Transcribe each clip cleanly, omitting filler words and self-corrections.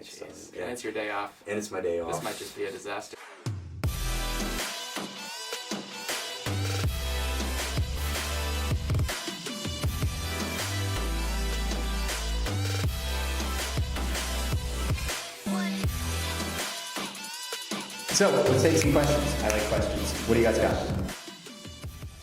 Jeez. Yeah. And it's your day off. And it's my day off. This might just be a disaster. So, let's take some questions. I like questions. What do you guys got?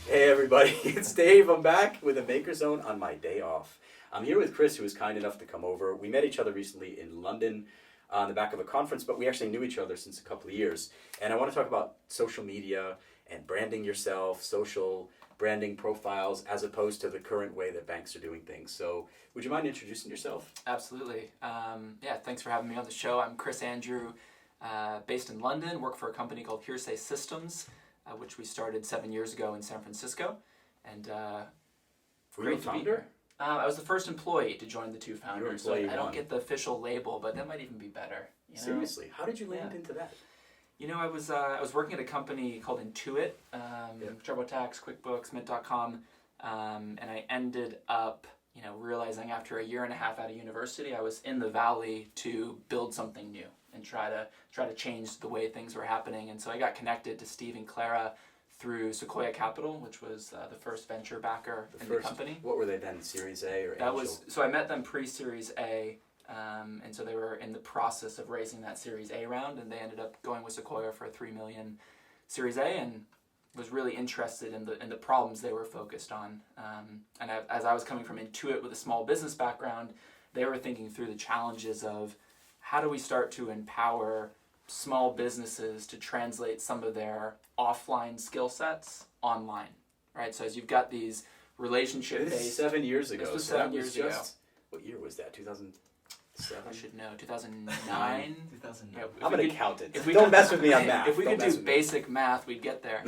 Hey everybody, it's Dave. I'm back with a Maker Zone on my day off. I'm here with Chris, who was kind enough to come over. We met each other recently in London on the back of a conference, but we actually knew each other since a couple of years. And I want to talk about social media and branding yourself, social branding profiles, as opposed to the current way that banks are doing things. So would you mind introducing yourself? Absolutely. Thanks for having me on the show. I'm Chris Andrew, based in London, work for a company called Hearsay Systems, which we started 7 years ago in San Francisco. And Were you a founder? I was the first employee to join the two founders, so I employee don't one. get the official label, but that might even be better. You know? Seriously, how did you land into that? You know, I was working at a company called Intuit, TurboTax, QuickBooks, Mint.com, and I ended up, realizing after a year and a half out of university, I was in the Valley to build something new and try to change the way things were happening. And so I got connected to Steve and Clara through Sequoia Capital, which was the first venture backer the company. What were they then, Series A or Angel? So I met them pre-Series A, and so they were in the process of raising that Series A round, and they ended up going with Sequoia for a $3 million Series A, and was really interested in the problems they were focused on. And as I was coming from Intuit with a small business background, they were thinking through the challenges of how do we start to empower small businesses to translate some of their offline skill sets online, right? So as you've got these relationship-based... This is 7 years ago. This was so 7 that years ago. What year was that? 2007? I should know. 2009? 2009. I'm an accountant. If we Don't could- mess with me on math. If we Don't could mess do with me. basic math, we'd get there.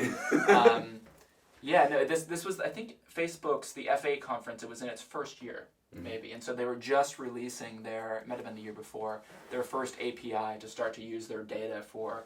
This was, I think, Facebook's, the F8 conference, it was in its first year, maybe. And so they were just releasing their, it might have been the year before, their first API to start to use their data for,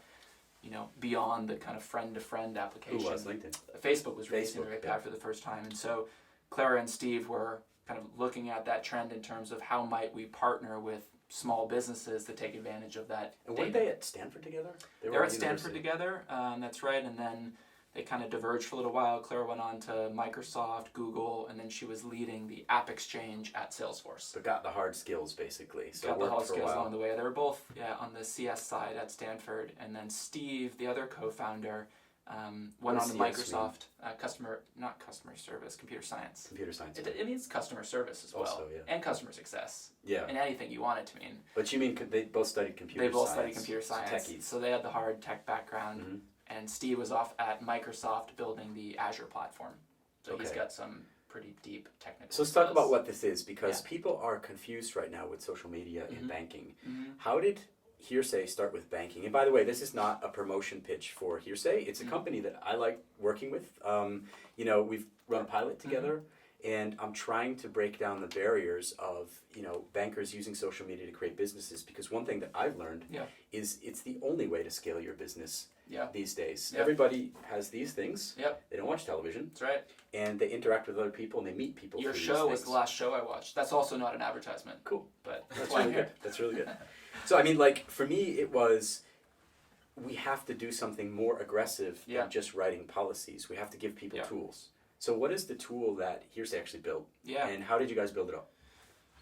beyond the kind of friend-to-friend application. Who was LinkedIn? Facebook was releasing their Facebook, API yeah. for the first time. And so Clara and Steve were kind of looking at that trend in terms of how might we partner with small businesses to take advantage of that And data. weren't they at Stanford together? They were at Stanford together, that's right, and then they kind of diverged for a little while. Clara went on to Microsoft, Google, and then she was leading the App Exchange at Salesforce. So got the hard skills, basically. So Got the worked hard for a skills while. along the way. They were both on the CS side at Stanford, and then Steve, the other co-founder, went on to does CS Microsoft, not customer service, computer science. Computer science. It means customer service as well, Also, yeah. and customer success, Yeah. and anything you want it to mean. But you mean they both studied computer They both science? studied computer science, Techies. so they had the hard tech background. And Steve was off at Microsoft building the Azure platform. So he's Okay. got some pretty deep technical So let's talk skills. about what this is, because Yeah. people are confused right now with social media and banking. Mhm. How did Hearsay start with banking? And by the way, this is not a promotion pitch for Hearsay. It's a company that I like working with. We've run a pilot together, and I'm trying to break down the barriers of, bankers using social media to create businesses, because one thing that I've learned Yeah. is it's the only way to scale your business Yeah. these days. Yeah. Everybody has these things. Yep. They don't watch television, That's right. and they interact with other people, and they meet people Your through show these was things. the last show I watched. That's also not an advertisement. Cool. But That's why I'm really here. good. That's really good. So, for me, it was, we have to do something more aggressive Yeah. than just writing policies. We have to give people Yeah. tools. So what is the tool that Hearsay actually built? Yeah. And how did you guys build it up?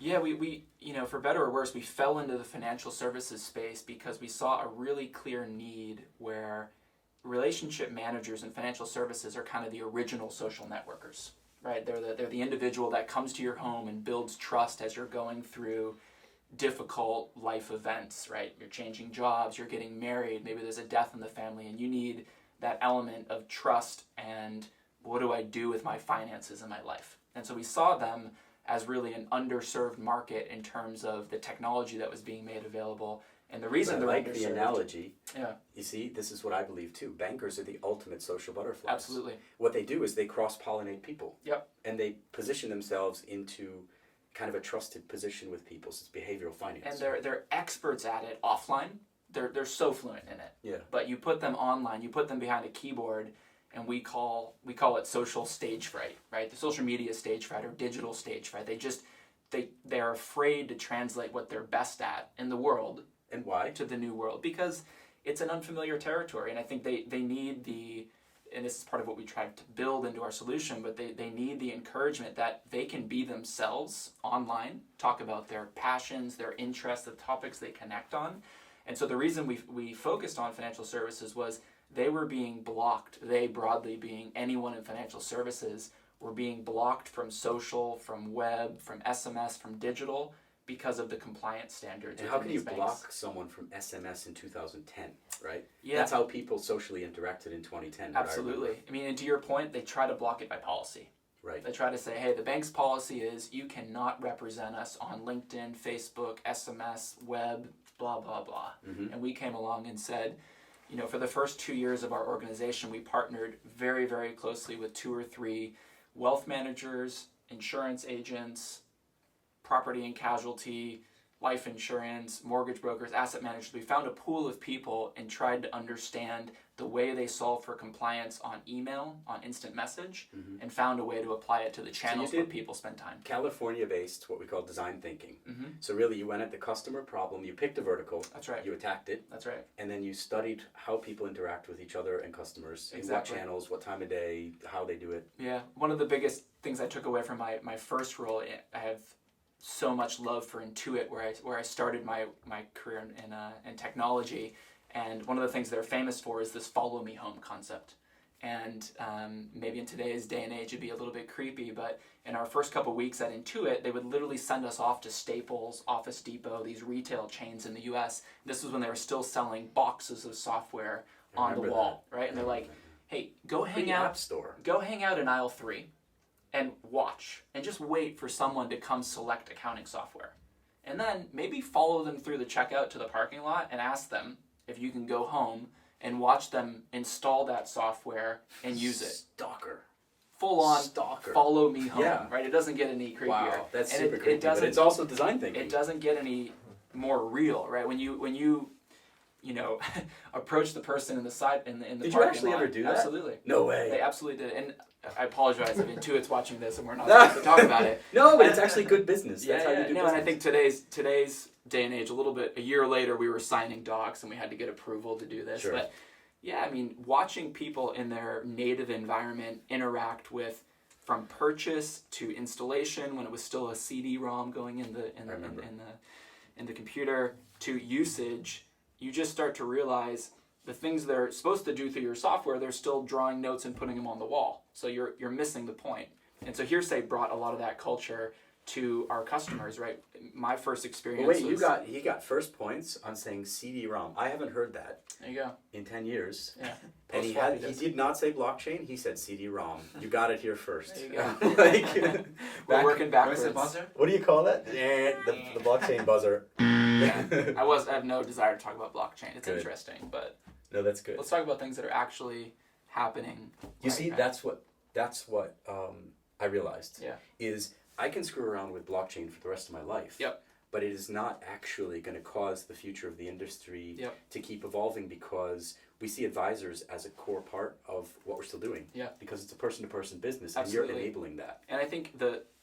Yeah, we for better or worse, we fell into the financial services space because we saw a really clear need where relationship managers in financial services are kind of the original social networkers, right? They're the individual that comes to your home and builds trust as you're going through difficult life events, right? You're changing jobs, you're getting married, maybe there's a death in the family, and you need that element of trust and what do I do with my finances in my life? And so we saw them as really an underserved market in terms of the technology that was being made available. And the reason I they're like underserved... the analogy. Yeah, You see, this is what I believe too. Bankers are the ultimate social butterflies. absolutely. What they do is they cross-pollinate people. Yep. And they position themselves into kind of a trusted position with people. So it's behavioral finance. And they're experts at it offline. They're so fluent in it. Yeah. But you put them online, you put them behind a keyboard, and we call it social stage fright, right? The social media stage fright or digital stage fright. they're afraid to translate what they're best at in the world And why? to the new world because it's an unfamiliar territory. And I think they need and this is part of what we try to build into our solution, but they need the encouragement that they can be themselves online, talk about their passions, their interests, the topics they connect on. And so the reason we focused on financial services was they were being blocked, they broadly being anyone in financial services, were being blocked from social, from web, from SMS, from digital, because of the compliance standards. And how can you banks. block someone from SMS in 2010, right? Yeah. That's how people socially interacted in 2010. Absolutely. I mean, and to your point, they try to block it by policy. Right. They try to say, hey, the bank's policy is you cannot represent us on LinkedIn, Facebook, SMS, web, blah, blah, blah. Mm-hmm. And we came along and said, for the first 2 years of our organization, we partnered very, very closely with 2 or 3 wealth managers, insurance agents, property and casualty, life insurance, mortgage brokers, asset managers. We found a pool of people and tried to understand the way they solve for compliance on email, on instant message, and found a way to apply it to the channels where people spend time. California-based, what we call design thinking. Mm-hmm. So really you went at the customer problem, you picked a vertical, That's right. you attacked it, That's right. and then you studied how people interact with each other and customers, in what Exactly. channels, what time of day, how they do it. Yeah. One of the biggest things I took away from my first role, I have so much love for Intuit, where I started my career in technology. And one of the things they're famous for is this follow me home concept. And maybe in today's day and age it'd be a little bit creepy, but in our first couple weeks at Intuit, they would literally send us off to Staples, Office Depot, these retail chains in the US. This was when they were still selling boxes of software on the wall, right? And they're like, hey, go hang out. App store. Go hang out in aisle 3 and watch and just wait for someone to come select accounting software. And then maybe follow them through the checkout to the parking lot and ask them if you can go home and watch them install that software and use it. Stalker. Full on Stalker. Follow me home, Yeah. right? It doesn't get any creepier. Wow, that's and super creepy, but it's also design thinking. It doesn't get any more real, right? When you approach the person in the parking lot. Did you actually ever do that? Absolutely. No way. They absolutely did. And I apologize if Intuit's watching this and we're not supposed to talk about it. No, but it's actually good business. That's how you do no, business. and I think today's day and age, a year later, we were signing docs and we had to get approval to do this. Sure. But yeah, I mean, watching people in their native environment interact with, from purchase to installation, when it was still a CD-ROM going in the computer, to usage, you just start to realize the things they're supposed to do through your software, they're still drawing notes and putting them on the wall. So you're missing the point. And so Hearsay brought a lot of that culture to our customers, right? My first experience Wait, was... he got first points on saying CD-ROM. I haven't heard that There you go. in 10 years. Yeah. And he did not say blockchain, he said CD-ROM. You got it here first. There you go. We're working backwards. Where's the buzzer? What do you call that? The blockchain buzzer. Yeah. I have no desire to talk about blockchain. It's Good. interesting, but No, that's good. let's talk about things that are actually happening. You right see, now. that's what I realized. Yeah. Is I can screw around with blockchain for the rest of my life. Yep. But it is not actually going to cause the future of the industry Yep. to keep evolving, because we see advisors as a core part of what we're still doing. Yeah. Because it's a person-to-person business, Absolutely. and you're enabling that. And I think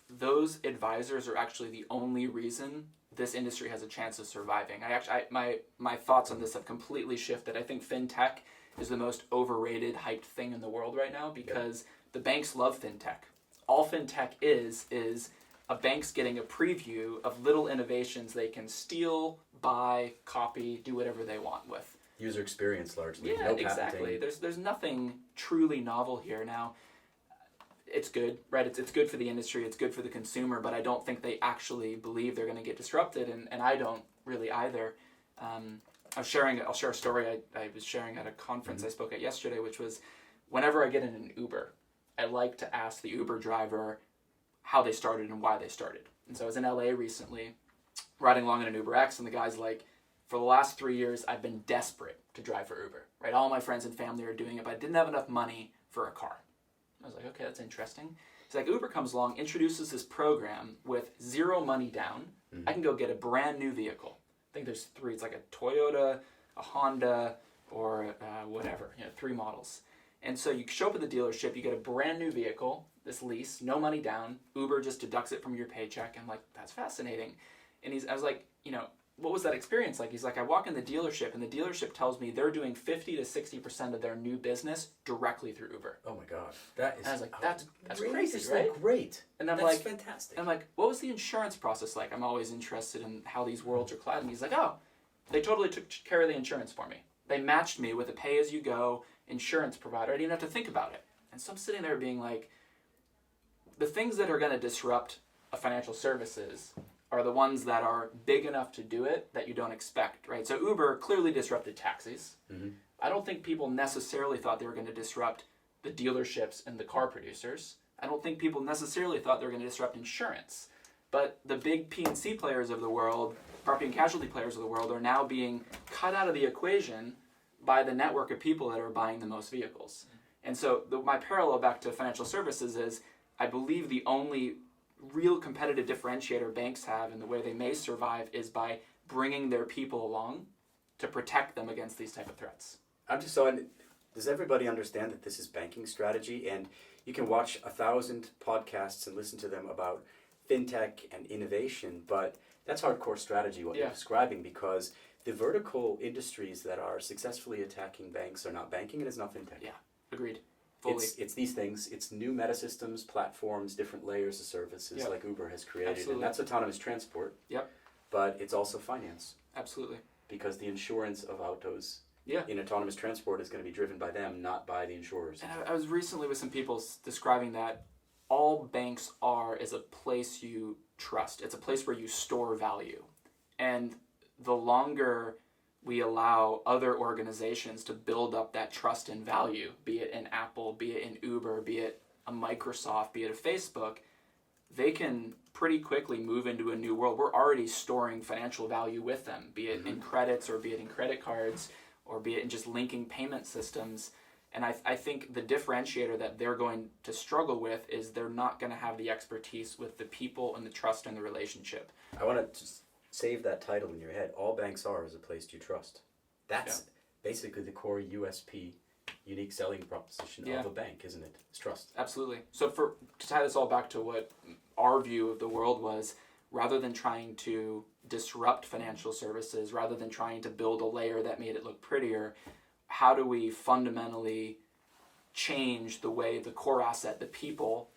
those advisors are actually the only reason this industry has a chance of surviving. My thoughts on this have completely shifted. I think FinTech is the most overrated, hyped thing in the world right now, because the banks love FinTech. All FinTech is a bank's getting a preview of little innovations they can steal, buy, copy, do whatever they want with. User experience largely. Yeah, no patenting. exactly. There's nothing truly novel here. Now, it's good, right? It's good for the industry, it's good for the consumer, but I don't think they actually believe they're going to get disrupted, and I don't really either. I'll share a story I was sharing at a conference I spoke at yesterday, which was, whenever I get in an Uber, I like to ask the Uber driver how they started and why they started. And so I was in LA recently, riding along in an Uber X, and the guy's like, for the last 3 years, I've been desperate to drive for Uber, right? All my friends and family are doing it, but I didn't have enough money for a car. I was like, okay, that's interesting. He's like, Uber comes along, introduces this program with zero money down. Mm-hmm. I can go get a brand new vehicle. I think there's 3. It's like a Toyota, a Honda, or whatever, 3 models. And so you show up at the dealership, you get a brand new vehicle, this lease, no money down. Uber just deducts it from your paycheck. I'm like, that's fascinating. And I was like, what was that experience like? He's like, I walk in the dealership, and the dealership tells me they're doing 50 to 60% of their new business directly through Uber. Oh my God, that is. And I was like, that's crazy, right? Great. And I'm that's like, fantastic. I'm like, what was the insurance process like? I'm always interested in how these worlds are colliding. He's like, oh, they totally took care of the insurance for me. They matched me with a pay-as-you-go insurance provider. I didn't even have to think about it. And so I'm sitting there being like, the things that are going to disrupt a financial services are the ones that are big enough to do it that you don't expect, right? So Uber clearly disrupted taxis. Mm-hmm. I don't think people necessarily thought they were going to disrupt the dealerships and the car producers. I don't think people necessarily thought they were going to disrupt insurance. But the big P&C players of the world, property and casualty players of the world, are now being cut out of the equation by the network of people that are buying the most vehicles. And so my parallel back to financial services is, I believe the only real competitive differentiator banks have in the way they may survive is by bringing their people along to protect them against these type of threats. Does everybody understand that this is banking strategy? And you can watch 1,000 podcasts and listen to them about FinTech and innovation, but that's hardcore strategy, what you're describing, because the vertical industries that are successfully attacking banks are not banking and it's not FinTech. Yeah, agreed. Fully. It's these things. It's new meta systems, platforms, different layers of services like Uber has created. Absolutely. And that's autonomous transport. Yep. But it's also finance. Absolutely. Because the insurance of autos Yeah. in autonomous transport is going to be driven by them, not by the insurers. And I was recently with some people describing that all banks is a place you trust. It's a place where you store value. And the longer we allow other organizations to build up that trust and value, be it in Apple, be it in Uber, be it a Microsoft, be it a Facebook, they can pretty quickly move into a new world. We're already storing financial value with them, be it in credits or be it in credit cards or be it in just linking payment systems. And I think the differentiator that they're going to struggle with is they're not going to have the expertise with the people and the trust and the relationship. I want to just save that title in your head. All banks are is a place you trust. That's basically the core USP, unique selling proposition of a bank, isn't it? It's trust. Absolutely. So to tie this all back to what our view of the world was, rather than trying to disrupt financial services, rather than trying to build a layer that made it look prettier, how do we fundamentally change the way the core asset, the people,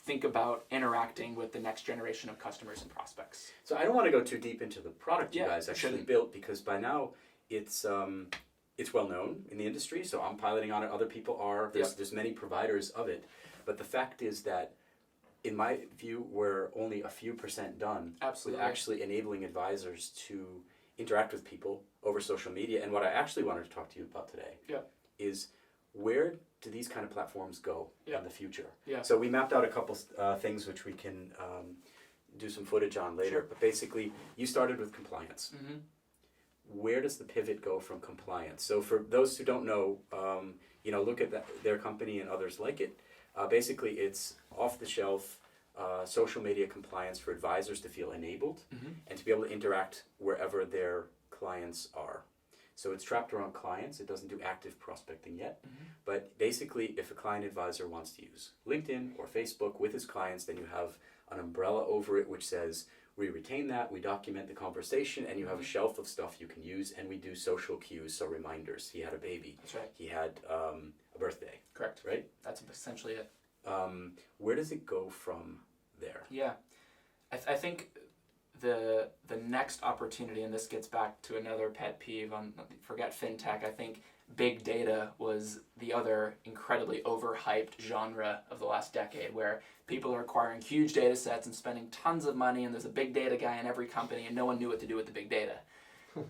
think about interacting with the next generation of customers and prospects? So I don't want to go too deep into the product you guys actually built, because by now it's well known in the industry. So I'm piloting on it. Other people are. There's many providers of it. But the fact is that, in my view, we're only a few % done with actually enabling advisors to interact with people over social media. And what I actually wanted to talk to you about today is, where do these kind of platforms go in the future? Yeah. So we mapped out a couple things which we can do some footage on later. Sure. But basically, you started with compliance. Mm-hmm. Where does the pivot go from compliance? So for those who don't know, look at their company and others like it. Basically, it's off-the-shelf social media compliance for advisors to feel enabled and to be able to interact wherever their clients are. So it's trapped around clients. It doesn't do active prospecting yet. Mm-hmm. But basically, if a client advisor wants to use LinkedIn or Facebook with his clients, then you have an umbrella over it which says, we retain that, we document the conversation, and you have a shelf of stuff you can use, and we do social cues, so reminders. He had a baby. That's right. He had a birthday. Correct. Right? That's essentially it. Where does it go from there? Yeah. I think the next opportunity, and this gets back to another pet peeve on, forget FinTech, I think big data was the other incredibly overhyped genre of the last decade, where people are acquiring huge data sets and spending tons of money, and there's a big data guy in every company, and no one knew what to do with the big data.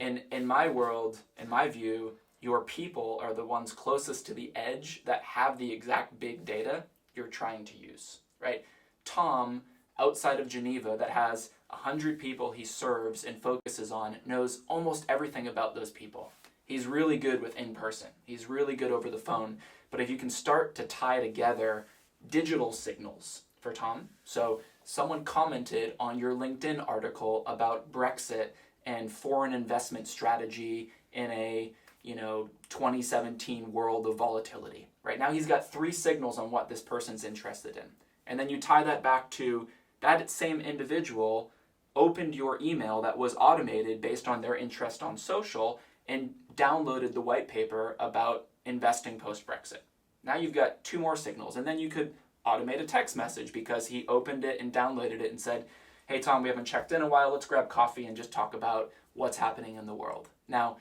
In my world, in my view, your people are the ones closest to the edge that have the exact big data you're trying to use, right? Tom, outside of Geneva, that has 100 people he serves and focuses on, knows almost everything about those people. He's really good with in-person. He's really good over the phone. But if you can start to tie together digital signals for Tom, so someone commented on your LinkedIn article about Brexit and foreign investment strategy in a 2017 world of volatility. Right now he's got 3 signals on what this person's interested in. And then you tie that back to that same individual opened your email that was automated based on their interest on social and downloaded the white paper about investing post-Brexit. Now you've got two more signals. And then you could automate a text message because he opened it and downloaded it and said, hey, Tom, we haven't checked in a while. Let's grab coffee and just talk about what's happening in the world. Now,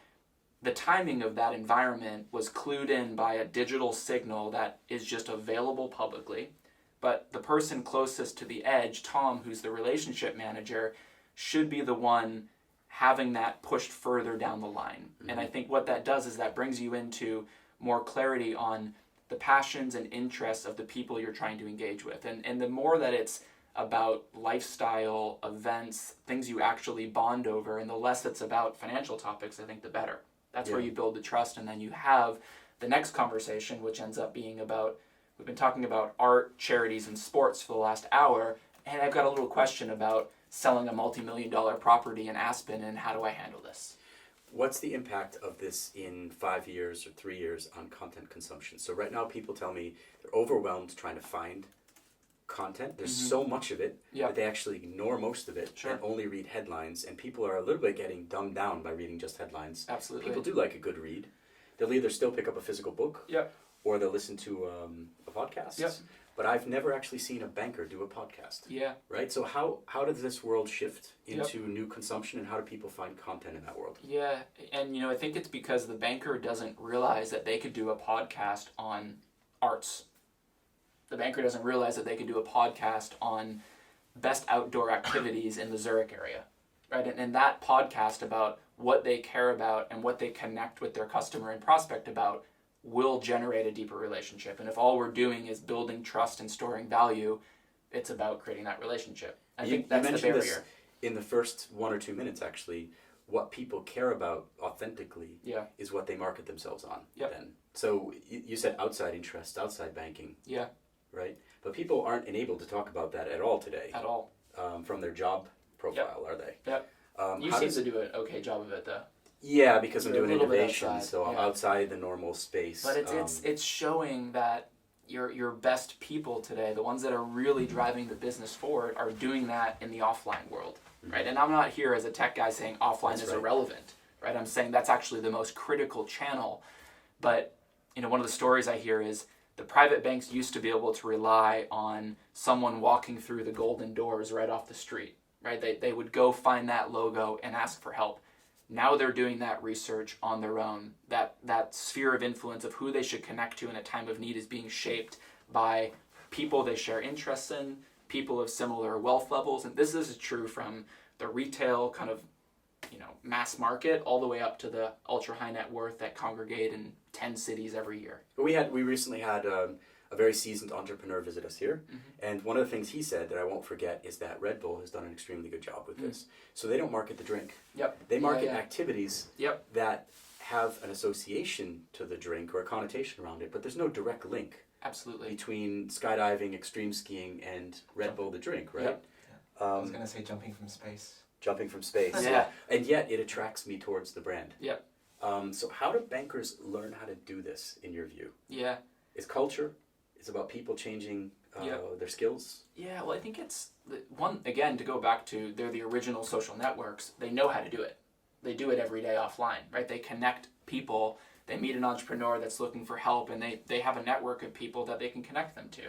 the timing of that environment was clued in by a digital signal that is just available publicly. But the person closest to the edge, Tom, who's the relationship manager, should be the one having that pushed further down the line. Mm-hmm. And I think what that does is that brings you into more clarity on the passions and interests of the people you're trying to engage with. And the more that it's about lifestyle, events, things you actually bond over, and the less it's about financial topics, I think the better. That's where you build the trust, and then you have the next conversation, which ends up being about, we've been talking about art, charities, and sports for the last hour, and I've got a little question about selling a multi-million-dollar property in Aspen, and how do I handle this? What's the impact of this in 5 years or 3 years on content consumption? So right now people tell me they're overwhelmed trying to find content. There's so much of it that they actually ignore most of it and only read headlines, and people are a little bit getting dumbed down by reading just headlines. Absolutely. People do like a good read. They'll either still pick up a physical book or they'll listen to a podcast. But I've never actually seen a banker do a podcast. Right? So how does this world shift into new consumption, and how do people find content in that world? And I think it's because the banker doesn't realize that they could do a podcast on arts. The banker doesn't realize that they could do a podcast on best outdoor activities in the Zurich area, right? And that podcast about what they care about and what they connect with their customer and prospect about will generate a deeper relationship. And if all we're doing is building trust and storing value, it's about creating that relationship. I think that's the barrier. This in the first 1 or 2 minutes, actually, what people care about authentically is what they market themselves on. Then. So you said outside interest, outside banking. Right? But people aren't enabled to talk about that at all today. At all. From their job profile, are they? You seem to do an okay job of it, though. Yeah, because I'm doing innovation, so I'm outside the normal space. But it's showing that your best people today, the ones that are really driving the business forward, are doing that in the offline world, right? And I'm not here as a tech guy saying offline is irrelevant, right? I'm saying that's actually the most critical channel. But one of the stories I hear is the private banks used to be able to rely on someone walking through the golden doors right off the street, right? They would go find that logo and ask for help. Now they're doing that research on their own. That sphere of influence of who they should connect to in a time of need is being shaped by people they share interests in, people of similar wealth levels. And this is true from the retail kind of mass market all the way up to the ultra high net worth that congregate in 10 cities every year. We recently had a very seasoned entrepreneur visit us here, and one of the things he said that I won't forget is that Red Bull has done an extremely good job with this. So they don't market the drink. They market activities that have an association to the drink or a connotation around it, but there's no direct link. Absolutely. Between skydiving, extreme skiing, and Red Bull the drink, right? I was going to say jumping from space. Jumping from space. And yet it attracts me towards the brand. So how do bankers learn how to do this, in your view? It's culture. It's about people changing their skills. Well, I think it's one, again, to go back to, they're the original social networks. They know how to do it. They do it every day offline, right? They connect people. They meet an entrepreneur that's looking for help, and they have a network of people that they can connect them to.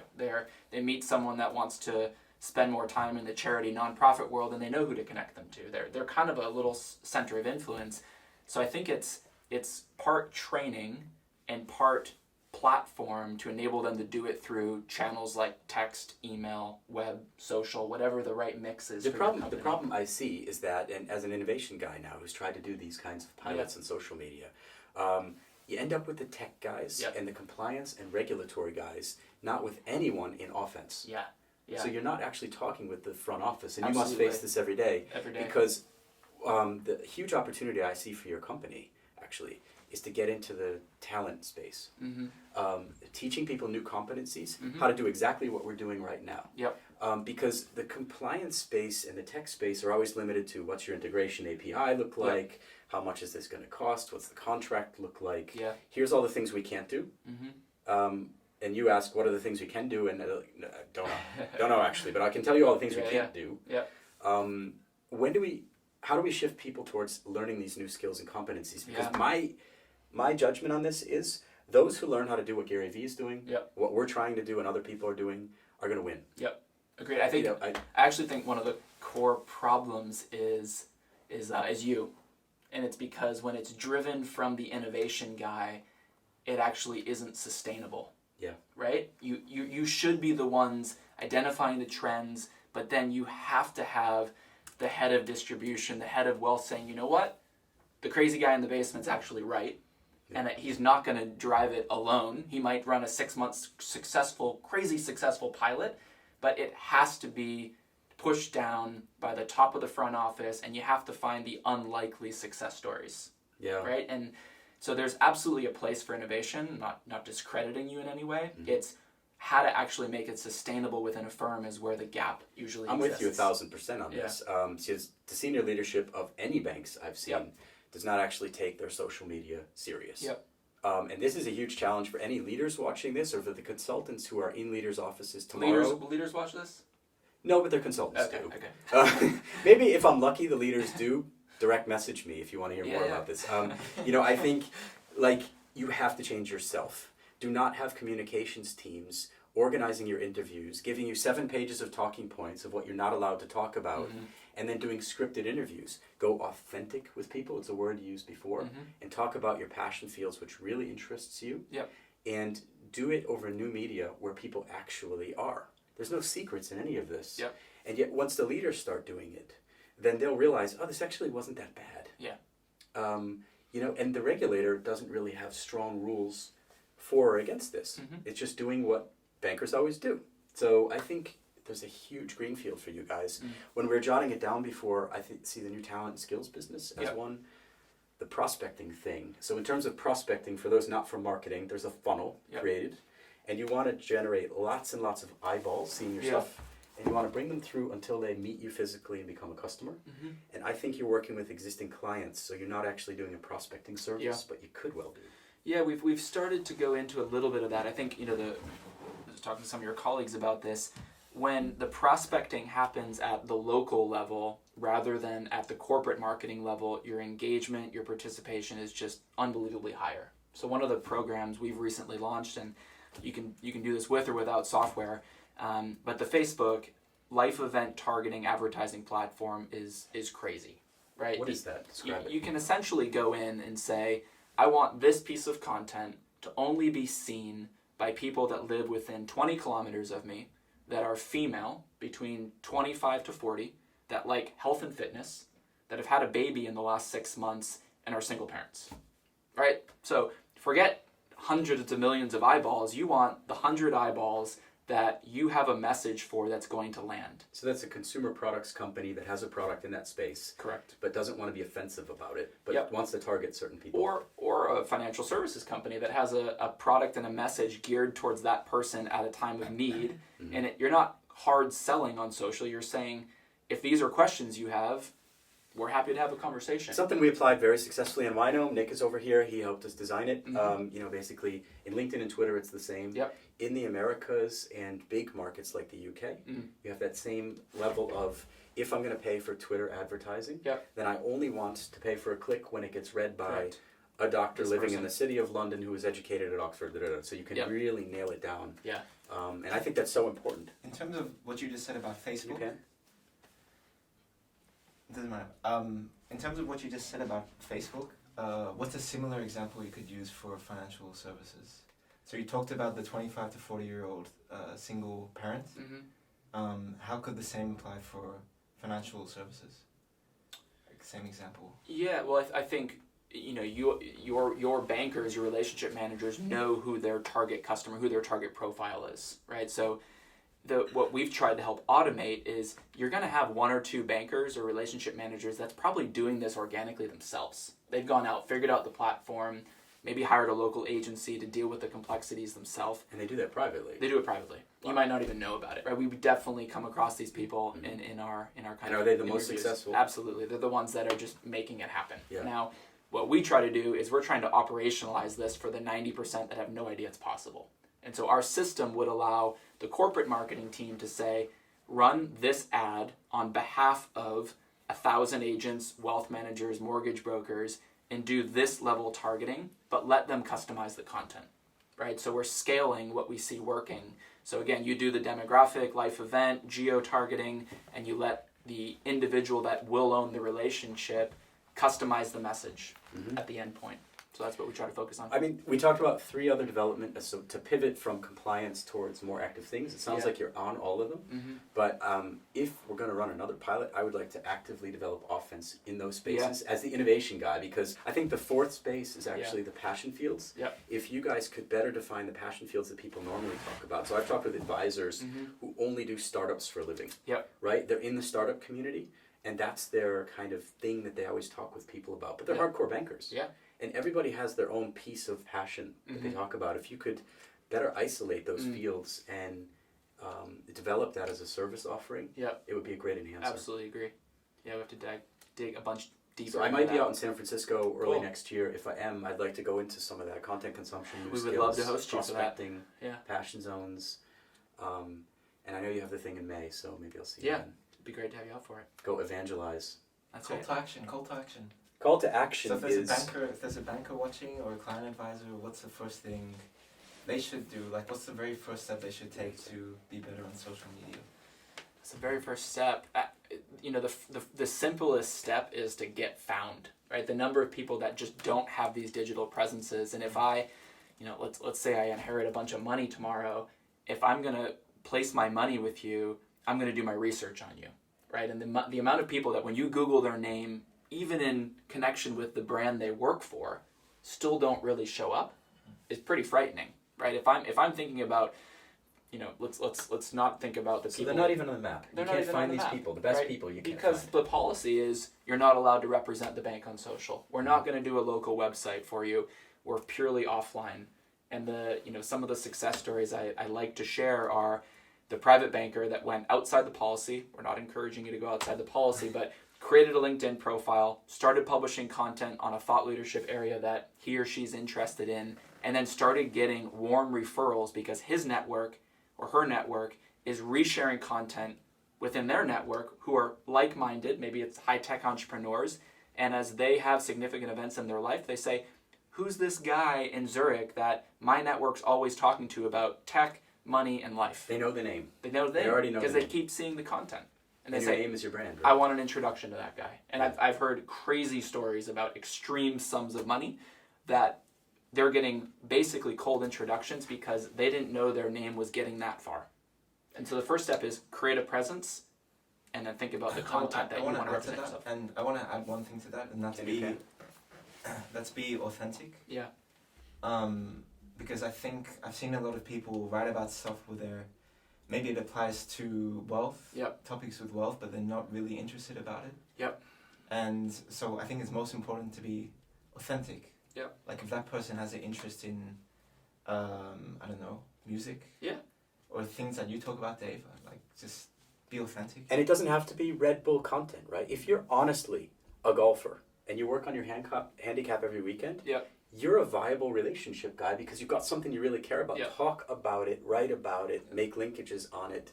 They meet someone that wants to spend more time in the charity nonprofit world, and they know who to connect them to. They're kind of a little center of influence. So I think it's part training and part platform to enable them to do it through channels like text, email, web, social, whatever the right mix is. The problem I see is that, and as an innovation guy now who's tried to do these kinds of pilots on social media, you end up with the tech guys and the compliance and regulatory guys, not with anyone in offense. So you're not actually talking with the front office, and you must face this every day. Because the huge opportunity I see for your company, actually, is to get into the talent space. Teaching people new competencies, how to do exactly what we're doing right now. Because the compliance space and the tech space are always limited to what's your integration API look like, how much is this going to cost, what's the contract look like, here's all the things we can't do. and you ask what are the things we can do, and don't know actually, but I can tell you all the things we can't do. Yeah. How do we shift people towards learning these new skills and competencies? Because Yeah. my judgment on this is those who learn how to do what Gary Vee is doing, Yep. what we're trying to do and other people are doing, are going to win. Yep. Agreed. I think I actually think one of the core problems is you, and it's because when it's driven from the innovation guy, it actually isn't sustainable. Yeah. Right? You should be the ones identifying the trends, but then you have to have the head of distribution, the head of wealth saying, you know what? The crazy guy in the basement's actually right. Yeah. And that he's not going to drive it alone. He might run a 6 months crazy successful pilot, but it has to be pushed down by the top of the front office, and you have to find the unlikely success stories. Yeah. Right? And so there's absolutely a place for innovation, not discrediting you in any way. Mm-hmm. It's how to actually make it sustainable within a firm is where the gap usually exists. I'm with you 1,000% on this. The senior leadership of any banks I've seen does not actually take their social media serious. Yep. And this is a huge challenge for any leaders watching this, or for the consultants who are in leaders' offices tomorrow. Leaders watch this? No, but their consultants do. Okay. Maybe if I'm lucky, the leaders do. Direct message me if you want to hear more about this. I think you have to change yourself. Do not have communications teams organizing your interviews, giving you 7 pages of talking points of what you're not allowed to talk about, and then doing scripted interviews. Go authentic with people, it's a word you used before, and talk about your passion fields, which really interests you, and do it over new media where people actually are. There's no secrets in any of this. Yep. And yet once the leaders start doing it, then they'll realize, this actually wasn't that bad. Yeah. And the regulator doesn't really have strong rules for or against this. It's just doing what bankers always do. So I think there's a huge greenfield for you guys. When we were jotting it down before, I see the new talent and skills business as one. The prospecting thing. So in terms of prospecting, for those not from marketing, there's a funnel created, and you want to generate lots and lots of eyeballs seeing your stuff, and you want to bring them through until they meet you physically and become a customer. And I think you're working with existing clients, so you're not actually doing a prospecting service, but you could well do. Yeah, we've started to go into a little bit of that. I think, I was talking to some of your colleagues about this. When the prospecting happens at the local level rather than at the corporate marketing level, your engagement, your participation is just unbelievably higher. So one of the programs we've recently launched, and you can do this with or without software, but the Facebook life event targeting advertising platform is crazy, right? What is that? Describe it. You can essentially go in and say, I want this piece of content to only be seen by people that live within 20 kilometers of me, that are female, between 25 to 40, that like health and fitness, that have had a baby in the last 6 months, and are single parents, right? So forget hundreds of millions of eyeballs. You want the 100 eyeballs that you have a message for that's going to land. So that's a consumer products company that has a product in that space. Correct. But doesn't want to be offensive about it, but wants to target certain people. Or a financial services company that has a product and a message geared towards that person at a time of need. And you're not hard selling on social. You're saying, if these are questions you have, we're happy to have a conversation. Something we applied very successfully in Wino. Nick is over here. He helped us design it. Basically in LinkedIn and Twitter, it's the same. Yep. In the Americas and big markets like the UK, you have that same level of, if I'm going to pay for Twitter advertising, then I only want to pay for a click when it gets read by a doctor living in the city of London who is educated at Oxford. So you can really nail it down. Yeah. And I think that's so important. In terms of what you just said about Facebook, You can. doesn't matter. In terms of what you just said about Facebook, what's a similar example you could use for financial services? So you talked about the 25 to 40-year-old single parent. How could the same apply for financial services? Same example. Yeah, well, I think your bankers, your relationship managers know who their target customer, who their target profile is, right? So what we've tried to help automate is you're going to have 1 or 2 bankers or relationship managers that's probably doing this organically themselves. They've gone out, figured out the platform, maybe hired a local agency to deal with the complexities themselves. And they do that privately. They do it privately. Wow. You might not even know about it, right? We definitely come across these people in our kind of. And are they the most successful? Absolutely, they're the ones that are just making it happen. Yeah. Now, what we try to do is we're trying to operationalize this for the 90% that have no idea it's possible. And so our system would allow the corporate marketing team to say, run this ad on behalf of 1,000 agents, wealth managers, mortgage brokers, and do this level targeting, but let them customize the content, right? So we're scaling what we see working. So again, you do the demographic, life event, geo-targeting, and you let the individual that will own the relationship customize the message at the end point. So that's what we try to focus on. I mean, we talked about 3 other development, so to pivot from compliance towards more active things. It sounds like you're on all of them. But if we're going to run another pilot, I would like to actively develop offense in those spaces as the innovation guy, because I think the 4th space is actually the passion fields. If you guys could better define the passion fields that people normally talk about. So I've talked with advisors who only do startups for a living, right? They're in the startup community, and that's their kind of thing that they always talk with people about. But they're hardcore bankers. And everybody has their own piece of passion that they talk about. If you could better isolate those fields and develop that as a service offering, it would be a great enhancer. Absolutely agree. Yeah, we have to dig a bunch deeper. So I might be out in San Francisco early next year. If I am, I'd like to go into some of that content consumption, new skills, would love to host you for that. Prospecting, passion zones. And I know you have the thing in May, so maybe I'll see you then. It'd be great to have you out for it. Go evangelize. That's Call right. to action. Call to action. Call to action So is... if there's a banker watching or a client advisor, what's the first thing they should do? Like, what's the very first step they should take to be better on social media? That's the very first step. The simplest step is to get found, right? The number of people that just don't have these digital presences, and if I, let's say I inherit a bunch of money tomorrow, if I'm going to place my money with you, I'm going to do my research on you, right? And the amount of people that when you Google their name, even in connection with the brand they work for, still don't really show up, is pretty frightening, right? If I'm thinking about, let's not think about the people. So they're not even on the map. You can't find these map, people, the best right? people you can't Because find. the policy is you're not allowed to represent the bank on social. We're not going to do a local website for you. We're purely offline. And some of the success stories I like to share are the private banker that went outside the policy. We're not encouraging you to go outside the policy, but created a LinkedIn profile, started publishing content on a thought leadership area that he or she's interested in, and then started getting warm referrals because his network or her network is resharing content within their network who are like-minded, maybe it's high-tech entrepreneurs, and as they have significant events in their life, they say, who's this guy in Zurich that my network's always talking to about tech, money, and life? They know the name. They know the name. They already know because the they name. keep seeing the content. And they And say, your name is your brand, I right? want an introduction to that guy. And I've heard crazy stories about extreme sums of money that they're getting basically cold introductions because they didn't know their name was getting that far. And so the first step is create a presence and then think about the content that you want to represent yourself. And I want to add one thing to that, and that's be authentic. Yeah. Because I think I've seen a lot of people write about stuff where maybe it applies to wealth, topics with wealth, but they're not really interested about it. And so I think it's most important to be authentic. Like if that person has an interest in, I don't know, music. Or things that you talk about, Dave, like just be authentic. And it doesn't have to be Red Bull content, right? If you're honestly a golfer and you work on your handicap every weekend, you're a viable relationship guy because you've got something you really care about. Talk about it, write about it, make linkages on it.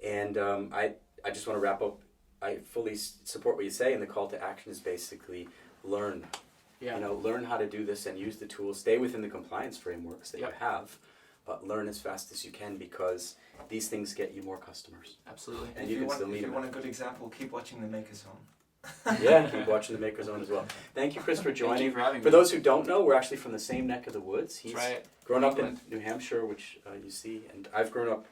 And I just want to wrap up. I fully support what you say, and the call to action is basically learn. Learn how to do this and use the tools. Stay within the compliance frameworks that you have, but learn as fast as you can because these things get you more customers. Absolutely. And you can still meet If you them. want a good example, keep watching The Maker Zone. Keep watching the Maker Zone as well. Thank you, Chris, for joining. Thank you for having me. For those who don't know, we're actually from the same neck of the woods. He's grown up in England. New Hampshire, which you see, and I've grown up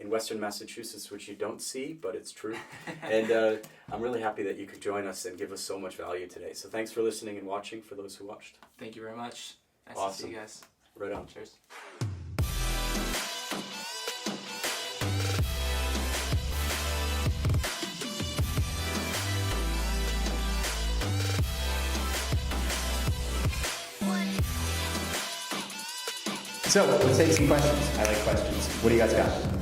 in Western Massachusetts, which you don't see, but it's true. And I'm really happy that you could join us and give us so much value today. So thanks for listening and watching for those who watched. Thank you very much. Nice to Awesome. see you guys. Right on. Cheers. So let's take some questions. I like questions. What do you guys got?